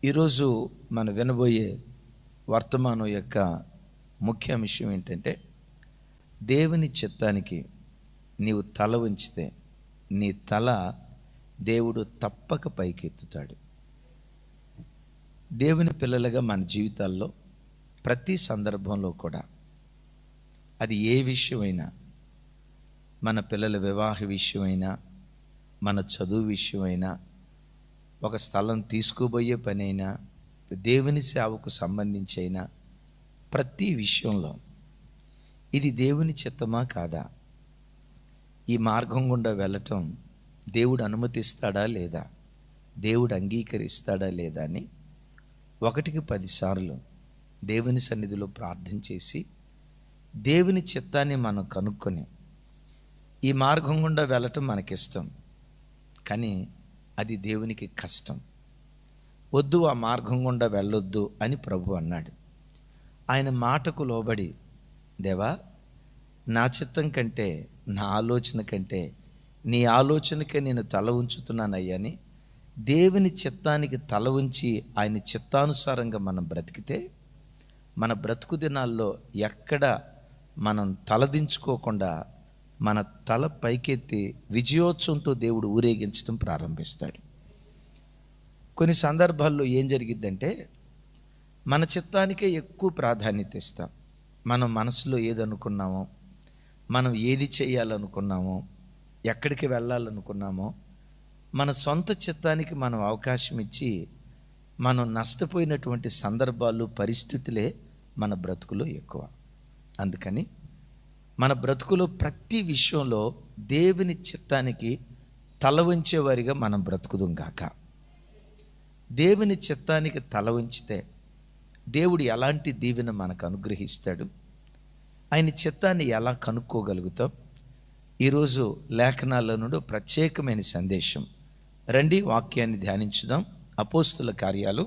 ఈరోజు మనం వినబోయే వర్తమానం యొక్క ముఖ్య అంశం ఏంటంటే, దేవుని చిత్తానికి నీవు తల ఉంచితే నీ తల దేవుడు తప్పక పైకెత్తుతాడు. దేవుని పిల్లలుగా మన జీవితాల్లో ప్రతి సందర్భంలో కూడా, అది ఏ విషయమైనా, మన పిల్లల వివాహ విషయమైనా, మన చదువు విషయమైనా, ఒక స్థలం తీసుకుపోయే పని అయినా, దేవుని సేవకు సంబంధించి అయినా, ప్రతి విషయంలో ఇది దేవుని చిత్తమా కాదా, ఈ మార్గం గుండా వెళ్ళటం దేవుడు అనుమతిస్తాడా లేదా, దేవుడు అంగీకరిస్తాడా లేదా అని 1కి 10 సార్లు దేవుని సన్నిధిలో ప్రార్థన చేసి దేవుని చిత్తాన్ని మనం కనుక్కొని, ఈ మార్గం గుండా వెళ్ళటం మనకిష్టం, కానీ అది దేవునికి కష్టం, వద్దు ఆ మార్గం గుండా వెళ్ళొద్దు అని ప్రభు అన్నాడు. ఆయన మాటకు లోబడి, దేవా నా చిత్తం కంటే, నా ఆలోచన కంటే నీ ఆలోచనకే నేను తల ఉంచుతున్నానయ్యని దేవుని చిత్తానికి తల ఉంచి ఆయన చిత్తానుసారంగా మనం బ్రతికితే, మన బ్రతుకు దినాల్లో ఎక్కడ మనం తలదించుకోకుండా మన తల పైకెత్తి విజయోత్సవంతో దేవుడు ఊరేగించడం ప్రారంభిస్తాడు. కొన్ని సందర్భాల్లో ఏం జరిగిద్దంటే, మన చిత్తానికే ఎక్కువ ప్రాధాన్యత ఇస్తాం. మనం మనసులో ఏదనుకున్నామో, మనం ఏది చేయాలనుకున్నామో, ఎక్కడికి వెళ్ళాలనుకున్నామో, మన సొంత చిత్తానికి మనం అవకాశం ఇచ్చి మనం నష్టపోయినటువంటి సందర్భాలు, పరిస్థితులే మన బ్రతుకులో ఎక్కువ. అందుకని మన బ్రతుకులో ప్రతి విషయంలో దేవుని చిత్తానికి తల వంచేవారిగా మనం బ్రతుకుదాం గాక. దేవుని చిత్తానికి తల వంచితే దేవుడు ఎలాంటి దీవెన మనకు అనుగ్రహిస్తాడు, ఆయన చిత్తాన్ని ఎలా కనుక్కోగలుగుతాం? ఈరోజు లేఖనాల నుండి ప్రత్యేకమైన సందేశం. రండి వాక్యాన్ని ధ్యానించుదాం. అపోస్తుల కార్యాలు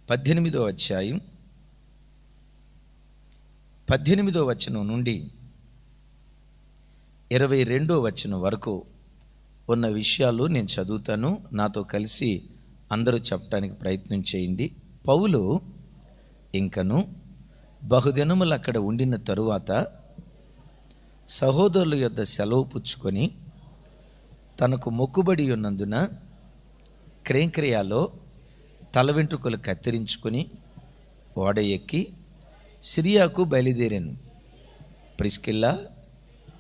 18వ అధ్యాయం 18వ వచనం నుండి 22వ వచనం వరకు ఉన్న విషయాలు నేను చదువుతాను. నాతో కలిసి అందరూ చెప్పడానికి ప్రయత్నం చేయండి. పౌలు ఇంకను బహుదినములు అక్కడ ఉండిన తరువాత సహోదరుల యొద్ద సెలవు పుచ్చుకొని తనకు మొక్కుబడి ఉన్నందున క్రేంక్రియాలో తల వెంట్రుకలు కత్తిరించుకొని ఓడ ఎక్కి సిరియాకు బయలుదేరాను. ప్రిస్కిల్లా,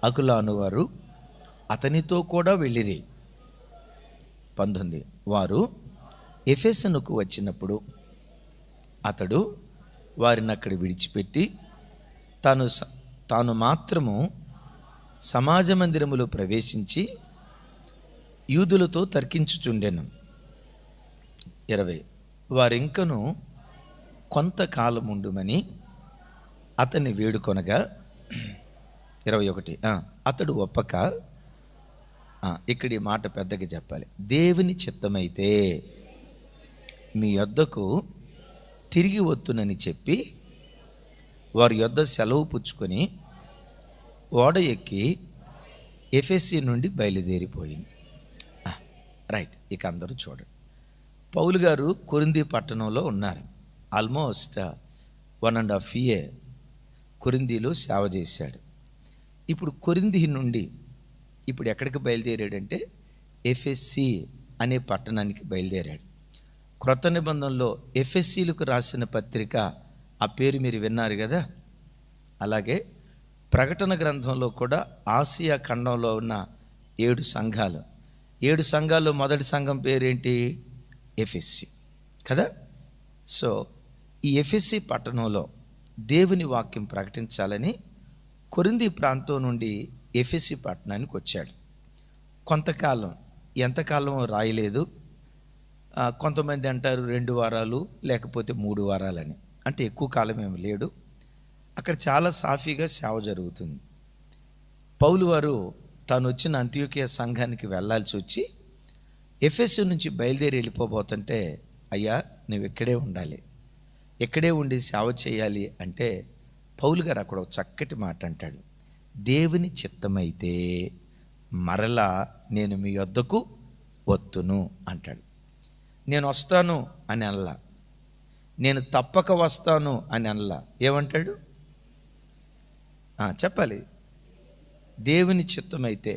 అకులాను వారు అతనితో కూడా వెళ్ళిరి. 19 వారు ఎఫెసునకు వచ్చినప్పుడు అతడు వారిని అక్కడ విడిచిపెట్టి తాను మాత్రము సమాజ మందిరములో ప్రవేశించి యూదులతో తర్కించుచుండెను. 20 వారింకను కొంతకాలం ఉండుమని అతన్ని వేడుకొనగా 21 అతడు ఒప్పక, ఇక్కడ ఈ మాట పెద్దగా చెప్పాలి, దేవుని చిత్తమైతే మీ యొద్దకు తిరిగి వత్తునని చెప్పి వారి యొద్ద సెలవు పుచ్చుకొని ఓడ ఎక్కి ఎఫెసీ నుండి బయలుదేరిపోయింది. రైట్, ఇక అందరూ చూడండి. పౌలు గారు కొరింథీ పట్టణంలో ఉన్నారు. ఆల్మోస్ట్ 1.5 year కొరింథీలో సేవ చేశాడు. ఇప్పుడు కొరింథీ నుండి ఇప్పుడు ఎక్కడికి బయలుదేరాడంటే ఎఫెసీ అనే పట్టణానికి బయలుదేరాడు. క్రొత్త నిబంధనలో ఎఫెసీలకు రాసిన పత్రిక, ఆ పేరు మీరు విన్నారు కదా. అలాగే ప్రకటన గ్రంథంలో కూడా ఆసియా ఖండంలో ఉన్న 7 సంఘాలు, 7 సంఘాల్లో మొదటి సంఘం పేరేంటి? ఎఫెసీ కదా. సో ఈ ఎఫెసీ పట్టణంలో దేవుని వాక్యం ప్రకటించాలని కొరింథీ ప్రాంతం నుండి ఎఫెసీ పట్టణానికి వచ్చాడు. కొంతకాలం, ఎంతకాలం రాయలేదు, కొంతమంది అంటారు 2 వారాలు లేకపోతే 3 వారాలని, అంటే ఎక్కువ కాలం ఏమి లేడు. అక్కడ చాలా సాఫీగా సేవ జరుగుతుంది. పౌలు వారు తాను వచ్చిన అంతియోకియా సంఘానికి వెళ్ళాల్సి వచ్చి ఎఫెసు నుంచి బయలుదేరి వెళ్ళిపోబోతుంటే, అయ్యా నువ్వు ఇక్కడే ఉండాలి, ఇక్కడే ఉండి సేవ చేయాలి అంటే పౌలు గారు అక్కడ ఒక చక్కటి మాట అంటాడు, దేవుని చిత్తమైతే మరలా నేను మీ యొద్దకు వత్తును అంటాడు. నేను వస్తాను అని అనలా, నేను తప్పక వస్తాను అని అనలా. ఏమంటాడు? చెప్పాలి. దేవుని చిత్తమైతే,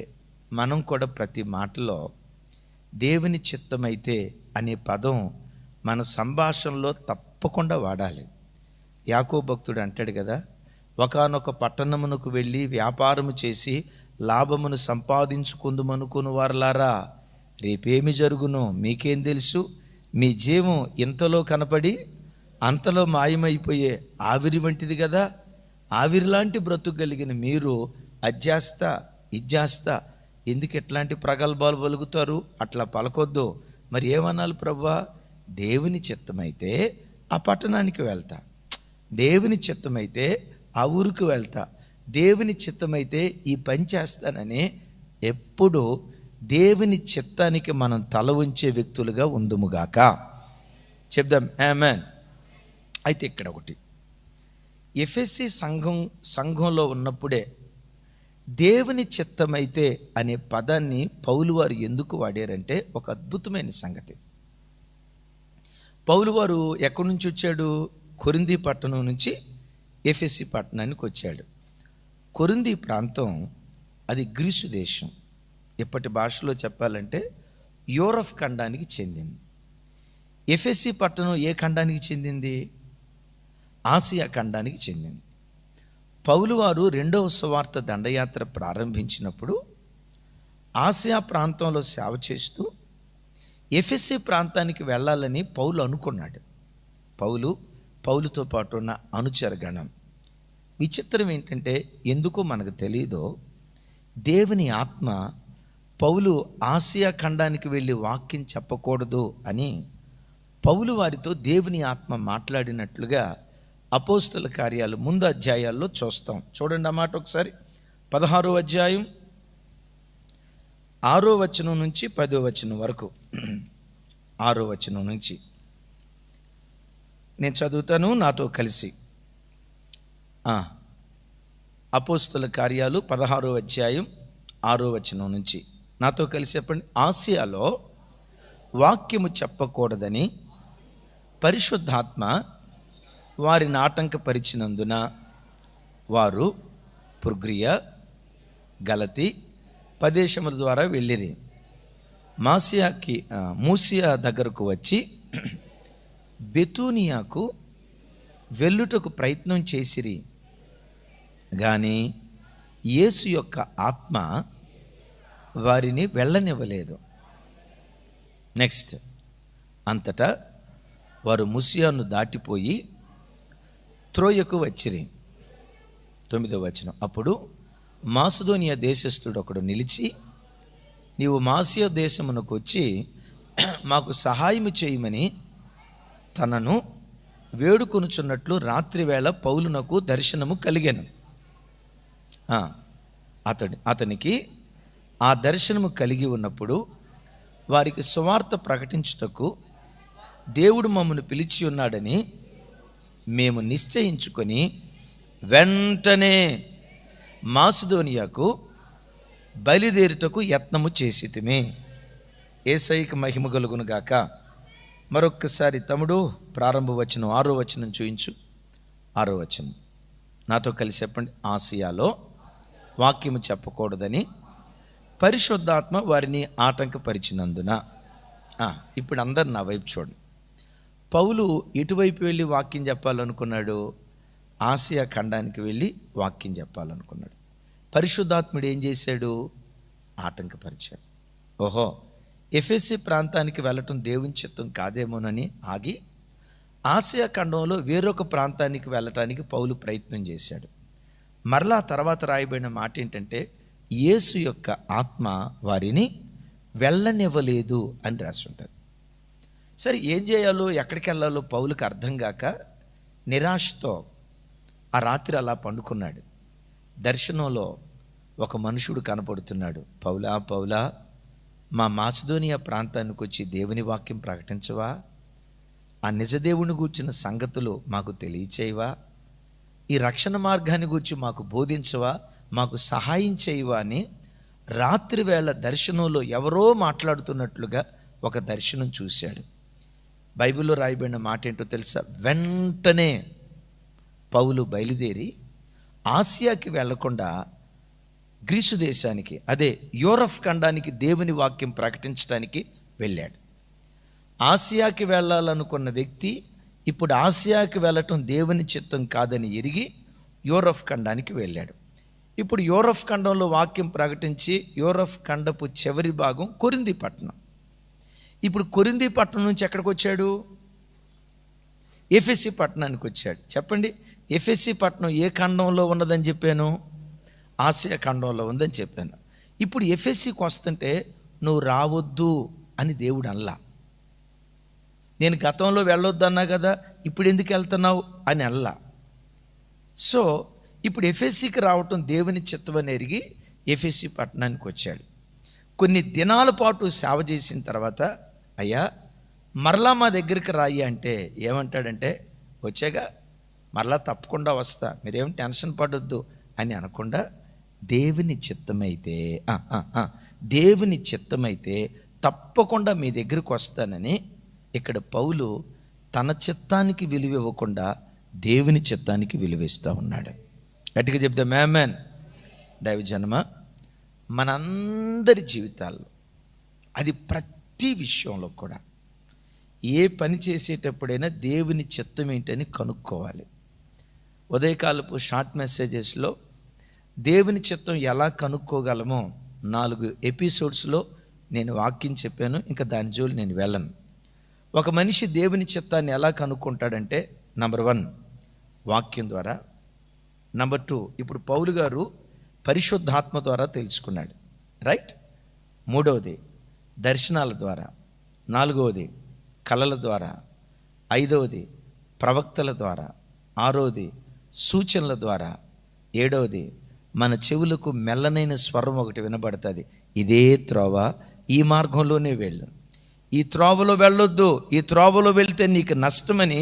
మనం కూడా ప్రతి మాటలో దేవుని చిత్తమైతే అనే పదం మన సంభాషణలో తప్పకుండా వాడాలి. యాకోబు భక్తుడు అంటాడు కదా, ఒకానొక పట్టణమునకు వెళ్ళి వ్యాపారము చేసి లాభమును సంపాదించుకుందుమనుకుని వారలారా, రేపేమి జరుగునో మీకేం తెలుసు? మీ జీవం ఇంతలో కనపడి అంతలో మాయమైపోయే ఆవిరి వంటిది కదా. ఆవిరిలాంటి బ్రతుకు కలిగిన మీరు అజ్జేస్తా ఇజ్జేస్తా ఎందుకు ఎట్లాంటి ప్రగల్భాలు పలుకుతారు? అట్లా పలకొద్దు. మరి ఏమనాలి ప్రభువా? దేవుని చిత్తమైతే ఆ పట్టణానికి వెళ్తా, దేవుని చిత్తమైతే ఆ ఊరికి వెళ్తా, దేవుని చిత్తమైతే ఈ పని చేస్తానని ఎప్పుడు దేవుని చిత్తానికి మనం తల ఉంచే వ్యక్తులుగా ఉందుముగాక. చెప్దాం ఆమేన్. అయితే ఇక్కడ ఒకటి, ఎఫెసీ సంఘంలో ఉన్నప్పుడే దేవుని చిత్తమైతే అనే పదాన్ని పౌలు వారు ఎందుకు వాడారంటే ఒక అద్భుతమైన సంగతి. పౌలు వారు ఎక్కడి నుంచి వచ్చాడు? కొరింథీ పట్టణం నుంచి ఎఫెసీ పట్టణానికి వచ్చాడు. కొరింథీ ప్రాంతం అది గ్రీసు దేశం. ఇప్పటి భాషలో చెప్పాలంటే యూరప్ ఖండానికి చెందింది. ఎఫెసీ పట్టణం ఏ ఖండానికి చెందింది? ఆసియా ఖండానికి చెందింది. పౌలు వారు రెండవ సువార్త దండయాత్ర ప్రారంభించినప్పుడు ఆసియా ప్రాంతంలో సేవ చేస్తూ ఎఫెసీ ప్రాంతానికి వెళ్ళాలని పౌలు అనుకున్నాడు. పౌలుతో పాటు ఉన్న అనుచరగణం. విచిత్రం ఏంటంటే, ఎందుకో మనకు తెలియదో, దేవుని ఆత్మ పౌలు ఆసియా ఖండానికి వెళ్ళి వాక్యం చెప్పకూడదు అని పౌలు వారితో దేవుని ఆత్మ మాట్లాడినట్లుగా అపోస్తుల కార్యాలు ముందు అధ్యాయాల్లో చూస్తాం. చూడండి ఆ మాట ఒకసారి. 16వ అధ్యాయం 6వ వచనం నుంచి 10వ వచనం వరకు. 6వ వచనం నుంచి నేను చదువుతాను నాతో కలిసి. అపోస్తుల కార్యాలు 16వ అధ్యాయం 6వ వచనం నుంచి నాతో కలిసి చెప్పండి. ఆసియాలో వాక్యము చెప్పకూడదని పరిశుద్ధాత్మ వారిని ఆటంకపరిచినందున వారు పుర్గియ, గలతీ ప్రదేశముల ద్వారా వెళ్ళిరి. మూసియా దగ్గరకు వచ్చి బెతూనియాకు వెళ్ళుటకు ప్రయత్నం చేసిరి, కానీ యేసు యొక్క ఆత్మ వారిని వెళ్ళనివ్వలేదు. నెక్స్ట్, అంతటా వారు మూసియాను దాటిపోయి త్రోయకు వచ్చిరి. 9వ వచనం. అప్పుడు మాసిదోనియా దేశస్థుడు ఒకడు నిలిచి, నీవు మాసియా దేశమునకు వచ్చి మాకు సహాయము చేయమని తనను వేడుకొనుచున్నట్లు రాత్రివేళ పౌలునకు దర్శనము కలిగెను. అతనికి ఆ దర్శనము కలిగి ఉన్నప్పుడు వారికి సువార్త ప్రకటించుటకు దేవుడు మమ్మను పిలిచి ఉన్నాడని మేము నిశ్చయించుకొని వెంటనే మాసిదోనియాకు బయలుదేరుటకు యత్నము చేసితిమి. యేసయ్యకు మహిమ కలుగును గాక. మరొక్కసారి తమ్ముడు ప్రారంభ వచనం 6వ వచనం చూయించు. 6వ వచనం నాతో కలిసి చెప్పండి. ఆసియాలో వాక్యము చెప్పకూడదని పరిశుద్ధాత్మ వారిని ఆటంకపరిచినందున. ఇప్పుడు అందరు నా వైపు చూడండి. పౌలు ఇటువైపు వెళ్ళి వాక్యం చెప్పాలనుకున్నాడు, ఆసియా ఖండానికి వెళ్ళి వాక్యం చెప్పాలనుకున్నాడు. పరిశుద్ధాత్ముడు ఏం చేశాడు? ఆటంకపరిచాడు. ఓహో, ఎఫెసీ ప్రాంతానికి వెళ్ళటం దేవుని చిత్తం కాదేమోనని ఆగి ఆసియా ఖండంలో వేరొక ప్రాంతానికి వెళ్ళటానికి పౌలు ప్రయత్నం చేశాడు. మరలా తర్వాత రాయబడిన మాట ఏంటంటే, యేసు యొక్క ఆత్మ వారిని వెళ్ళనివ్వలేదు అని రాసి ఉంటుంది. సరే, ఏం చేయాలో ఎక్కడికి వెళ్ళాలో పౌలుకి అర్థం కాక నిరాశతో ఆ రాత్రి అలా పండుకున్నాడు. దర్శనంలో ఒక మనుషుడు కనపడుతున్నాడు. పౌలా మా మాసిదోనియా ప్రాంతానికి వచ్చి దేవుని వాక్యం ప్రకటించవా? ఆ నిజదేవుని గూర్చిన సంగతులు మాకు తెలియచేయవా? ఈ రక్షణ మార్గాన్ని గూర్చి మాకు బోధించవా? మాకు సహాయం చేయవా అని రాత్రి వేళ దర్శనంలో ఎవరో మాట్లాడుతున్నట్లుగా ఒక దర్శనం చూశాడు. బైబిల్లో రాయబడిన మాట ఏంటో తెలుసా? వెంటనే పౌలు బయలుదేరి ఆసియాకి వెళ్లకుండా గ్రీసు దేశానికి, అదే యూరప్ ఖండానికి దేవుని వాక్యం ప్రకటించడానికి వెళ్ళాడు. ఆసియాకి వెళ్ళాలనుకున్న వ్యక్తి ఇప్పుడు ఆసియాకి వెళ్ళటం దేవుని చిత్తం కాదని ఎరిగి యూరప్ ఖండానికి వెళ్ళాడు. ఇప్పుడు యూరప్ ఖండంలో వాక్యం ప్రకటించి యూరప్ ఖండపు చివరి భాగం కొరింథీ పట్టణం. ఇప్పుడు కొరింథీ పట్టణం నుంచి ఎక్కడికి వచ్చాడు? ఎఫెసీ పట్టణానికి వచ్చాడు. చెప్పండి, ఎఫెసీ పట్టణం ఏ ఖండంలో ఉన్నదని చెప్పాను? ఆసియా ఖండంలో ఉందని చెప్పాను. ఇప్పుడు ఎఫెసీకి వస్తుంటే నువ్వు రావద్దు అని దేవుడు అనలా. నేను గతంలో వెళ్ళొద్దు అన్నా కదా, ఇప్పుడు ఎందుకు వెళ్తున్నావు అని అనలా. సో ఇప్పుడు ఎఫెసీకి రావటం దేవుని చిత్తమని ఎరిగి ఎఫెసీ పట్టణానికి వచ్చాడు. కొన్ని దినాల పాటు సేవ చేసిన తర్వాత, అయ్యా మరలా మా దగ్గరికి రాయి అంటే ఏమంటాడంటే, వచ్చాగా మరలా తప్పకుండా వస్తా, మీరేం టెన్షన్ పడొద్దు అని అనకుండా, దేవుని చిత్తమైతే దేవుని చిత్తమైతే తప్పకుండా మీ దగ్గరికి వస్తానని ఇక్కడ పౌలు తన చిత్తానికి విలువ ఇవ్వకుండా దేవుని చిత్తానికి విలువిస్తూ ఉన్నాడు. గట్టిగా చెప్తే మేమేన్. దైవజనమ, మనందరి జీవితాల్లో అది ప్రతి విషయంలో కూడా ఏ పని చేసేటప్పుడైనా దేవుని చిత్తం ఏంటని కనుక్కోవాలి. ఉదయకాలపు షార్ట్ మెసేజెస్లో దేవుని చిత్తం ఎలా కనుక్కోగలమో 4 ఎపిసోడ్స్లో నేను వాక్యం చెప్పాను. ఇంకా దాని జోలి నేను వెళ్ళను. ఒక మనిషి దేవుని చిత్తాన్ని ఎలా కనుక్కుంటాడంటే, నంబర్ 1 వాక్యం ద్వారా, నంబర్ 2 ఇప్పుడు పౌలు గారు పరిశుద్ధాత్మ ద్వారా తెలుసుకున్నాడు, రైట్. 3వది దర్శనాల ద్వారా, 4వది కళల ద్వారా, 5వది ప్రవక్తల ద్వారా, 6వది సూచనల ద్వారా, 7వది మన చెవులకు మెల్లనైన స్వరం ఒకటి వినబడుతుంది, ఇదే త్రోవ, ఈ మార్గంలోనే వెళ్ళు, ఈ త్రోవలో వెళ్ళొద్దు, ఈ త్రోవలో వెళ్తే నీకు నష్టమని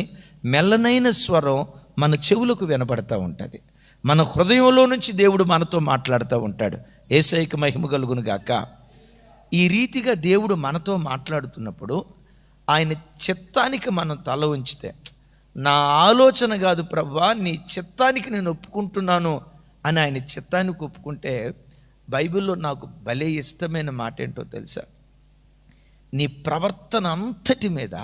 మెల్లనైన స్వరం మన చెవులకు వినబడతా ఉంటుంది. మన హృదయంలో నుంచి దేవుడు మనతో మాట్లాడుతూ ఉంటాడు. యేసయ్యకు మహిమ కలుగును గాక. ఈ రీతిగా దేవుడు మనతో మాట్లాడుతున్నప్పుడు ఆయన చిత్తానికి మనం తల ఉంచితే, నా ఆలోచన కాదు ప్రభువా, నీ చిత్తానికి నేను ఒప్పుకుంటున్నాను అని ఆయన చిత్తానికి ఒప్పుకుంటే, బైబిల్లో నాకు భలే ఇష్టమైన మాట ఏంటో తెలుసా? నీ ప్రవర్తన అంతటి మీద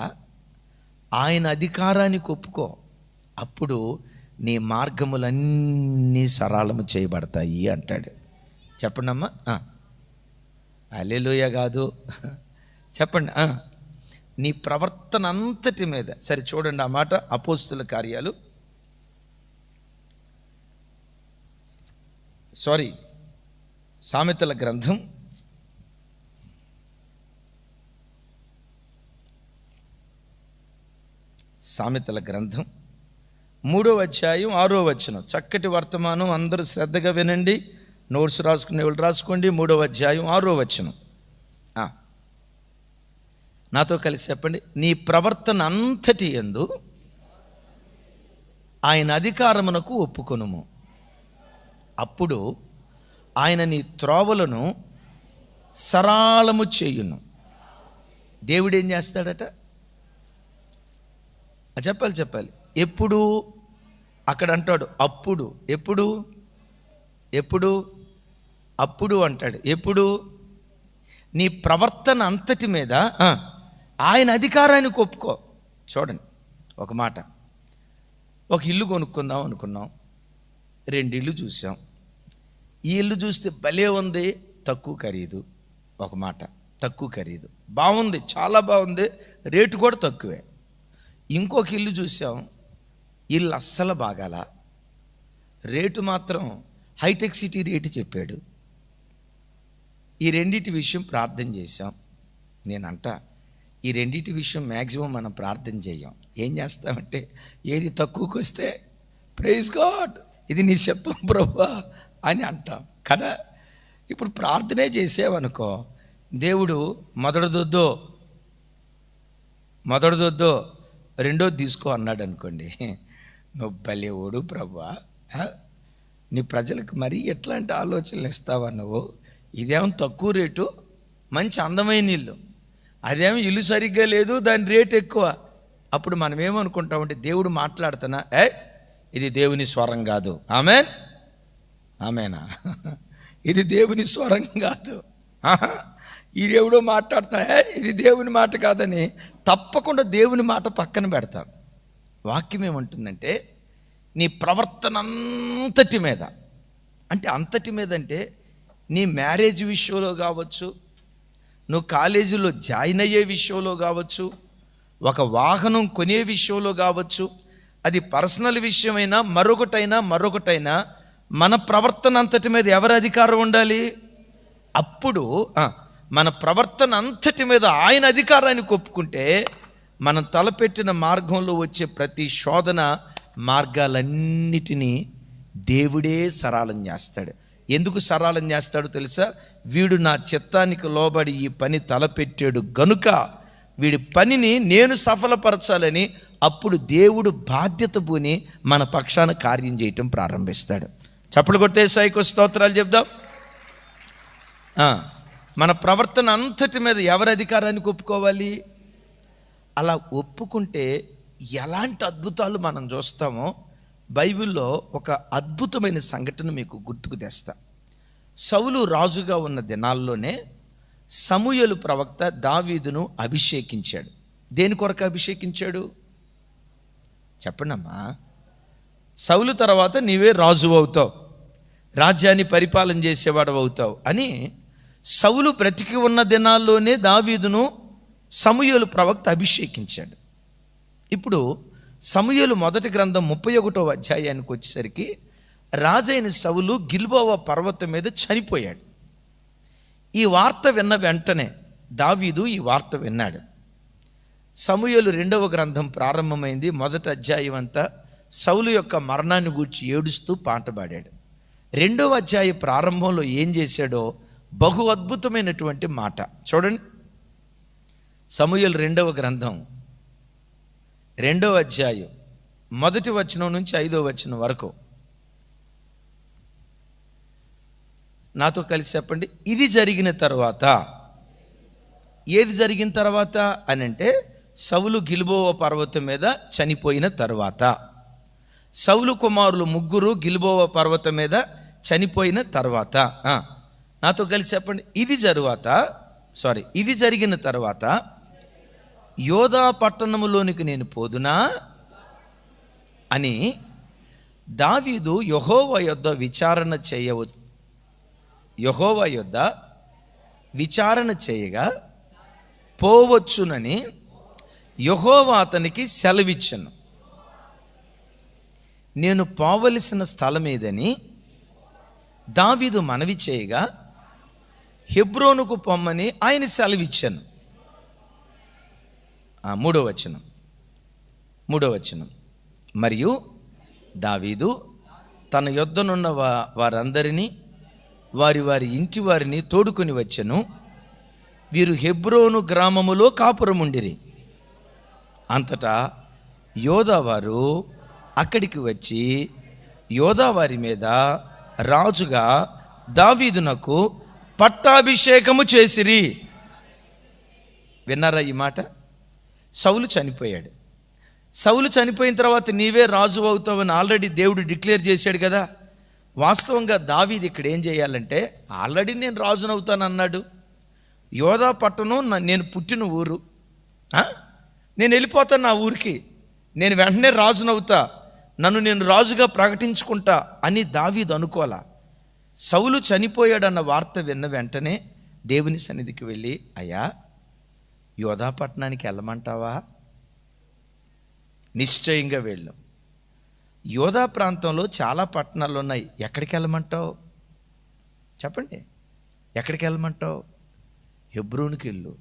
ఆయన అధికారానికి ఒప్పుకో, అప్పుడు నీ మార్గములన్నీ సరళము చేయబడతాయి అంటాడు. చెప్పండి అమ్మా. హల్లెలూయా కాదు, చెప్పండి. నీ ప్రవర్తన అంతటి మీద. సరే చూడండి ఆ మాట, అపోస్తుల కార్యాలు, సామెతల గ్రంథం 3వ అధ్యాయం 6వ వచనం. చక్కటి వర్తమానం, అందరూ శ్రద్ధగా వినండి. నోట్స్ రాసుకునే వాళ్ళు రాసుకోండి. 3వ అధ్యాయం 6వ వచనం. నాతో కలిసి చెప్పండి. నీ ప్రవర్తన అంతటి యందు ఆయన అధికారమునకు ఒప్పుకొనుము, అప్పుడు ఆయన నీ త్రోవలను సరళము చేయును. దేవుడు ఏం చేస్తాడట? చెప్పాలి. ఎప్పుడు? అక్కడ అంటాడు అప్పుడు. ఎప్పుడు అప్పుడు అంటాడు. ఎప్పుడు? నీ ప్రవర్తన అంతటి మీద ఆయన అధికారానికి ఒప్పుకో. చూడండి ఒక మాట, ఒక ఇల్లు కొనుక్కుందాం అనుకున్నాం, 2 ఇళ్ళు చూసాం. ఈ ఇల్లు చూస్తే భలే ఉంది, తక్కువ ఖరీదు. ఒక మాట, తక్కువ ఖరీదు, బాగుంది, చాలా బాగుంది, రేటు కూడా తక్కువే. ఇంకొక ఇల్లు చూసాం, ఇల్లు అస్సలు బాగాల, రేటు మాత్రం హైటెక్ సిటీ రేటు చెప్పాడు. ఈ రెండింటి విషయం ప్రార్థన చేశాం. నేనంట ఈ రెండింటి విషయం మ్యాక్సిమం మనం ప్రార్థన చేయం. ఏం చేస్తామంటే, ఏది తక్కువకి వస్తే ప్రైజ్ గాడ్, ఇది నీ చిత్తం ప్రభువా అని అంటాం కదా. ఇప్పుడు ప్రార్థనే చేసేవనుకో, దేవుడు మొదటిదొద్దో 2వ తీసుకో అన్నాడు అనుకోండి, నువ్వు భలేవాడు ప్రభువా, నీ ప్రజలకు మరీ ఎట్లాంటి ఆలోచనలు ఇస్తావా నువ్వు? ఇదేమో తక్కువ రేటు, మంచి అందమైన ఇల్లు, అదేమో ఇల్లు సరిగ్గా లేదు, దాని రేటు ఎక్కువ, అప్పుడు మనం ఏమనుకుంటామంటే దేవుడు మాట్లాడుతున్నా ఇది దేవుని స్వరం కాదు. ఆమెనా ఇది దేవుని స్వరం కాదు, ఈ దేవుడు మాట్లాడుతున్నా ఇది దేవుని మాట కాదని తప్పకుండా దేవుని మాట పక్కన పెడతాం. వాక్యం ఏమంటుందంటే నీ ప్రవర్తన అంతటి మీద, అంటే అంతటి మీద అంటే నీ మ్యారేజ్ విషయంలో కావచ్చు, నువ్వు కాలేజీలో జాయిన్ అయ్యే విషయంలో కావచ్చు, ఒక వాహనం కొనే విషయంలో కావచ్చు, అది పర్సనల్ విషయమైనా మరొకటైనా మన ప్రవర్తన అంతటి మీద ఎవరి అధికారం ఉండాలి? అప్పుడు మన ప్రవర్తన అంతటి మీద ఆయన అధికారాన్ని ఒప్పుకుంటే మనం తలపెట్టిన మార్గంలో వచ్చే ప్రతి శోధన మార్గాలన్నిటినీ దేవుడే సరళం చేస్తాడు. ఎందుకు సరళం చేస్తాడో తెలుసా? వీడు నా చిత్తానికి లోబడి ఈ పని తలపెట్టాడు గనుక వీడి పనిని నేను సఫలపరచాలని అప్పుడు దేవుడు బాధ్యత పూని మన పక్షాన కార్యం చేయటం ప్రారంభిస్తాడు. చప్పలు కొట్టే సాయికి స్తోత్రాలు చెప్దాం. మన ప్రవర్తన అంతటి మీద ఎవరి అధికారానికి ఒప్పుకోవాలి? అలా ఒప్పుకుంటే ఎలాంటి అద్భుతాలు మనం చూస్తామో బైబిల్లో ఒక అద్భుతమైన సంఘటన మీకు గుర్తుకు తెస్తా. సౌలు రాజుగా ఉన్న దినాల్లోనే సమూయేలు ప్రవక్త దావీదును అభిషేకించాడు. దేని కొరకు అభిషేకించాడు చెప్పండమ్మా? సౌలు తర్వాత నీవే రాజు అవుతావు, రాజ్యాన్ని పరిపాలన చేసేవాడు అవుతావు అని సౌలు బ్రతికి ఉన్న దినాల్లోనే దావీదును సమూయేలు ప్రవక్త అభిషేకించాడు. ఇప్పుడు సమూయేలు మొదటి గ్రంథం 31వ అధ్యాయానికి వచ్చేసరికి రాజైన సౌలు గిల్బోవ పర్వతం మీద చనిపోయాడు. ఈ వార్త విన్న వెంటనే దావీదు ఈ వార్త విన్నాడు. సమూయేలు 2వ గ్రంథం ప్రారంభమైంది. మొదటి అధ్యాయం అంతా సౌలు యొక్క మరణాన్ని గూర్చి ఏడుస్తూ పాట పాడాడు. 2వ అధ్యాయ ప్రారంభంలో ఏం చేశాడో బహు అద్భుతమైనటువంటి మాట చూడండి. సమూయేలు 2వ గ్రంథం 2వ అధ్యాయం 1వ వచనం నుంచి 5వ వచనం వరకు నాతో కలిసి చెప్పండి. ఇది జరిగిన తర్వాత, ఏది జరిగిన తర్వాత అని అంటే సౌలు గిల్బోవ పర్వతం మీద చనిపోయిన తర్వాత, సౌలు కుమారులు 3 గిల్బోవ పర్వతం మీద చనిపోయిన తర్వాత, నాతో కలిసి చెప్పండి. ఇది జరిగిన తర్వాత యోధా పట్టణములోనికి నేను పోదునా అని దావీదు యెహోవా యొద్ద విచారణ చేయగా పోవచ్చునని యెహోవా అతనికి సెలవిచ్చెను. నేను పోవలసిన స్థలం ఏదని దావీదు మనవి చేయగా హెబ్రోనుకు పొమ్మని ఆయన సెలవిచ్చాను. 3వ వచనం మరియు దావీదు తన యొద్దనున్న వారందరినీ వారి ఇంటి వారిని తోడుకొని వచ్చెను. వీరు హెబ్రోను గ్రామములో కాపురముండిరి. అంతటా యోధావారు అక్కడికి వచ్చి యోధావారి మీద రాజుగా దావీదునకు పట్టాభిషేకము చేసిరి. విన్నారా ఈ మాట? సౌలు చనిపోయాడు. సౌలు చనిపోయిన తర్వాత నీవే రాజు అవుతావని ఆల్రెడీ దేవుడు డిక్లేర్ చేశాడు కదా. వాస్తవంగా దావీదు ఇక్కడ ఏం చేయాలంటే, ఆల్రెడీ నేను రాజునవుతాను అన్నాడు. యోధా పట్టణం నేను పుట్టిన ఊరు, నేను వెళ్ళిపోతాను నా ఊరికి, నేను వెంటనే రాజునవుతా, నన్ను నేను రాజుగా ప్రకటించుకుంటా అని దావీదు అనుకోలా. సౌలు చనిపోయాడన్న వార్త విన్న వెంటనే దేవుని సన్నిధికి వెళ్ళి, అయ్యా యోధా పట్టణానికి వెళ్ళమంటావా? నిశ్చయంగా వెళ్ళు. యోధా ప్రాంతంలో చాలా పట్టణాలు ఉన్నాయి, ఎక్కడికి వెళ్ళమంటావు చెప్పండి? ఎక్కడికి వెళ్ళమంటావు? హెబ్రోనుకి వెళ్ళు.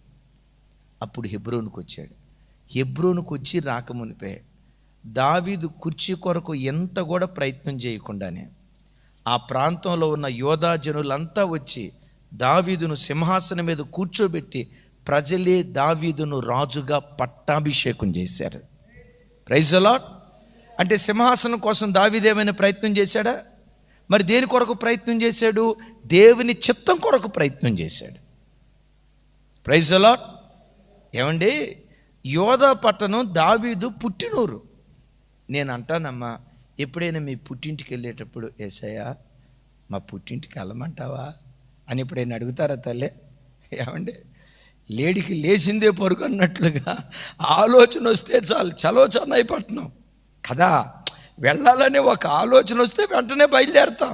అప్పుడు హెబ్రోనుకు వచ్చాడు. హెబ్రోనుకు వచ్చి రాకమునిపే దావీదు కుర్చీ కొరకు ఎంత కూడా ప్రయత్నం చేయకుండానే ఆ ప్రాంతంలో ఉన్న యోధా జనులంతా వచ్చి దావీదును సింహాసనం మీద కూర్చోబెట్టి ప్రజలే దావీదును రాజుగా పట్టాభిషేకం చేశారు. Praise the lord. అంటే సింహాసనం కోసం దావీదు ఏమైనా ప్రయత్నం చేశాడా? మరి దేని కొరకు ప్రయత్నం చేశాడు? దేవుని చిత్తం కొరకు ప్రయత్నం చేశాడు. Praise the lord. ఏమండి, యోధా పట్టణం దావీదు పుట్టినూరు. నేను అంటానమ్మా, ఎప్పుడైనా మీ పుట్టింటికి వెళ్ళేటప్పుడు యేసయ్య మా పుట్టింటికి వెళ్ళమంటావా అని ఎప్పుడైనా అడుగుతారా తల్లే? ఏమండి, లేడికి లేచిందే పరుగు అన్నట్లుగా ఆలోచన వస్తే చాలు, చలో చెన్నై పట్టణం కదా, వెళ్ళాలనే ఒక ఆలోచన వస్తే వెంటనే బయలుదేరుతాం.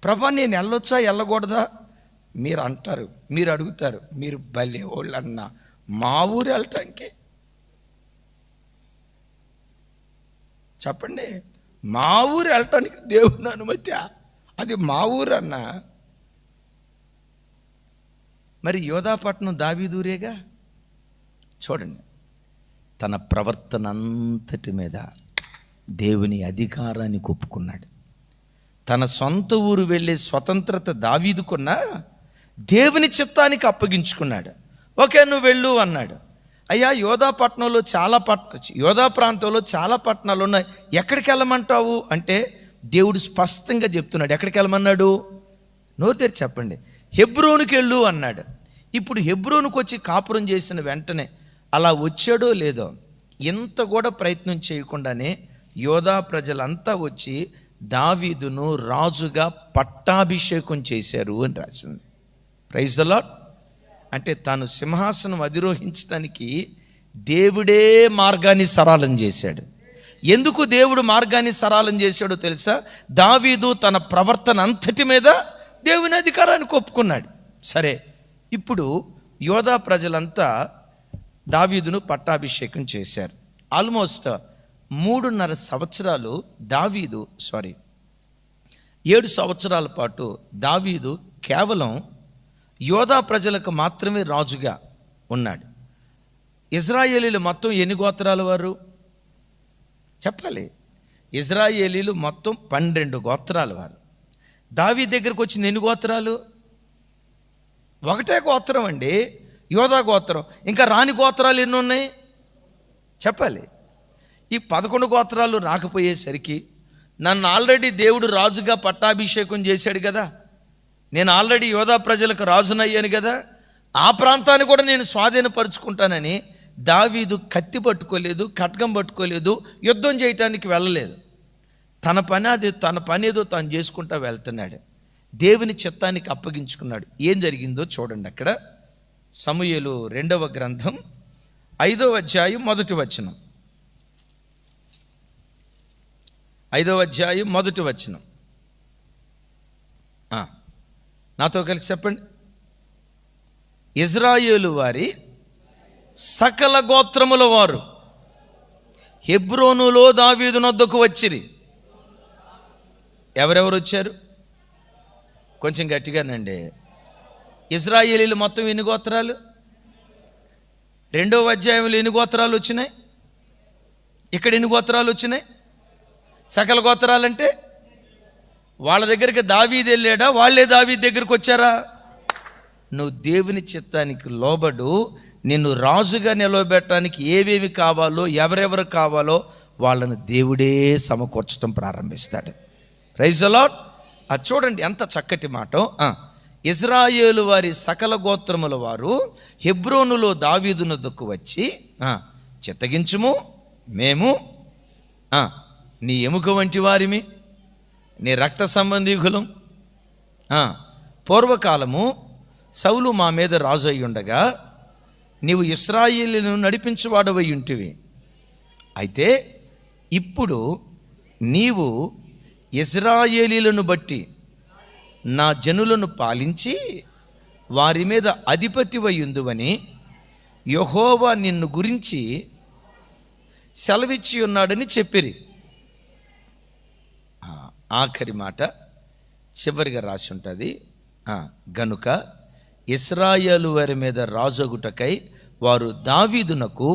ప్రభా నేను వెళ్ళొచ్చా వెళ్ళకూడదా మీరు అంటారు, మీరు అడుగుతారు. మీరు భలే వాళ్ళు అన్న, మా ఊరు వెళ్ళటానికి చెప్పండి, మా ఊరు వెళ్ళటానికి దేవుని అనుమతి, అది మా ఊరు అన్నా. మరి యోధాపట్నం దావీదూరేగా. చూడండి, తన ప్రవర్తన అంతటి మీద దేవుని అధికారాన్ని ఒప్పుకున్నాడు. తన సొంత ఊరు వెళ్ళే స్వతంత్రత దావీదుకున్నా దేవుని చిత్తానికి అప్పగించుకున్నాడు. ఓకే నువ్వు వెళ్ళు అన్నాడు. అయ్యా యోధా ప్రాంతంలో చాలా పట్టణాలు ఉన్నాయి, ఎక్కడికి వెళ్ళమంటావు అంటే దేవుడు స్పష్టంగా చెప్తున్నాడు. ఎక్కడికి వెళ్ళమన్నాడు? నోరు తెరిచి చెప్పండి. హెబ్రోనుకి వెళ్ళు అన్నాడు. ఇప్పుడు హెబ్రోనుకు వచ్చి కాపురం చేసిన వెంటనే అలా వచ్చాడో లేదో, ఇంత కూడా ప్రయత్నం చేయకుండానే యోధా ప్రజలంతా వచ్చి దావీదును రాజుగా పట్టాభిషేకం చేశారు అని రాసింది. Praise the lord. అంటే తాను సింహాసనం అధిరోహించడానికి దేవుడే మార్గాన్ని సరళం చేశాడు. ఎందుకు దేవుడు మార్గాన్ని సరళం చేశాడో తెలుసా? దావీదు తన ప్రవర్తన అంతటి మీద దేవుని అధికారాన్ని ఒప్పుకున్నాడు. సరే, ఇప్పుడు యోధా ప్రజలంతా దావీదును పట్టాభిషేకం చేశారు. ఆల్మోస్ట్ 3.5 సంవత్సరాలు 7 సంవత్సరాల పాటు దావీదు కేవలం యోధా ప్రజలకు మాత్రమే రాజుగా ఉన్నాడు. ఇజ్రాయేలీలు మొత్తం ఎన్ని గోత్రాల వారు చెప్పాలి? ఇజ్రాయేలీలు మొత్తం 12 గోత్రాల వారు. దావీదు దగ్గరకు వచ్చిన ఎన్ని గోత్రాలు? ఒకటే గోత్రం అండి, యోధా గోత్రం. ఇంకా రాని గోత్రాలు ఎన్ని ఉన్నాయి చెప్పాలి? ఈ 11 గోత్రాలు రాకపోయేసరికి నన్ను ఆల్రెడీ దేవుడు రాజుగా పట్టాభిషేకం చేశాడు కదా, నేను ఆల్రెడీ యోధా ప్రజలకు రాజునయ్యాను కదా, ఆ ప్రాంతాన్ని కూడా నేను స్వాధీనపరుచుకుంటానని దావీదు కత్తి పట్టుకోలేదు, ఖడ్గం పట్టుకోలేదు, యుద్ధం చేయటానికి వెళ్ళలేదు. తన పని ఏదో తాను చేసుకుంటా వెళ్తున్నాడు. దేవుని చిత్తానికి అప్పగించుకున్నాడు. ఏం జరిగిందో చూడండి. అక్కడ సమూయేలు 2వ గ్రంథం 5వ అధ్యాయం 1వ వచనం. 5వ అధ్యాయం 1వ వచనం. నాతో కలిసి చెప్పండి. ఇజ్రాయేలు వారి సకల గోత్రముల వారు హెబ్రోనులో దావీదు నొద్దకు వచ్చిరి. ఎవరెవరు వచ్చారు? కొంచెం గట్టిగానండి. ఇజ్రాయేలీలు మొత్తం ఎన్ని గోత్రాలు? 2వ అధ్యాయంలో ఎన్ని గోత్రాలు వచ్చినాయి? ఇక్కడ ఎన్ని గోత్రాలు వచ్చినాయి? సకల గోత్రాలంటే వాళ్ళ దగ్గరికి దావీదు వెళ్ళాడా, వాళ్ళే దావీదు దగ్గరికి వచ్చారా? నువ్వు దేవుని చిత్తానికి లోబడు. నిన్ను రాజుగా నిలవబెట్టడానికి ఏవేవి కావాలో, ఎవరెవరు కావాలో వాళ్ళను దేవుడే సమకూర్చడం ప్రారంభిస్తాడు. Praise the lord. అది చూడండి ఎంత చక్కటి మాట. ఇజ్రాయేలు వారి సకల గోత్రముల వారు హెబ్రోనులో దావీదునొద్దకు వచ్చి, చిత్తగించుము, మేము నీ ఎముక వంటి వారిమి, నీ రక్త సంబంధీకులం. పూర్వకాలము సౌలు మా మీద రాజు అయి ఉండగా నీవు ఇశ్రాయేలును నడిపించువాడవై ఉంటివి. అయితే ఇప్పుడు నీవు ఇశ్రాయేలీలను బట్టి నా జనులను పాలించి వారి మీద అధిపతివై ఉందువని యెహోవా నిన్ను గురించి సెలవిచ్చి ఉన్నాడని చెప్పిరి. ఆఖరి మాట చివరిగా రాసి ఉంటుంది. గనుక ఇశ్రాయేలు వారి మీద రాజొగుటకై వారు దావీదునకు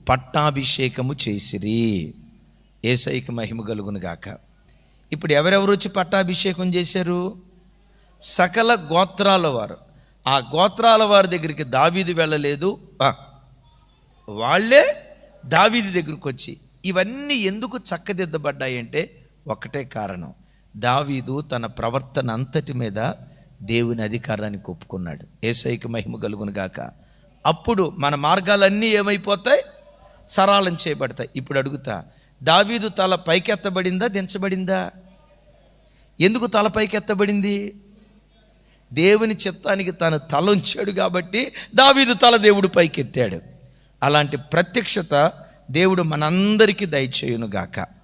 పట్టాభిషేకము చేసిరి. యేసయ్యకి మహిమ కలుగును గాక. ఇప్పుడు ఎవరెవరు వచ్చి పట్టాభిషేకం చేశారు? సకల గోత్రాల వారు. ఆ గోత్రాల వారి దగ్గరికి దావీదు వెళ్ళలేదు, వాళ్ళే దావీదు దగ్గరికి వచ్చి. ఇవన్నీ ఎందుకు చక్కదిద్దబడ్డాయంటే ఒకటే కారణం, దావీదు తన ప్రవర్తన అంతటి మీద దేవుని అధికారానికి ఒప్పుకున్నాడు. యేసయ్యకి మహిమ కలుగును గాక. అప్పుడు మన మార్గాలన్నీ ఏమైపోతాయి? సరళం చేయబడతాయి. ఇప్పుడు అడుగుతా, దావీదు తల పైకెత్తబడిందా, దించబడిందా? ఎందుకు తల పైకెత్తబడింది? దేవుని చిత్తానికి తను తల ఉంచాడు కాబట్టి దావీదు తల దేవుడు పైకెత్తాడు. అలాంటి ప్రత్యక్షత దేవుడు మనందరికీ దయచేయునుగాక.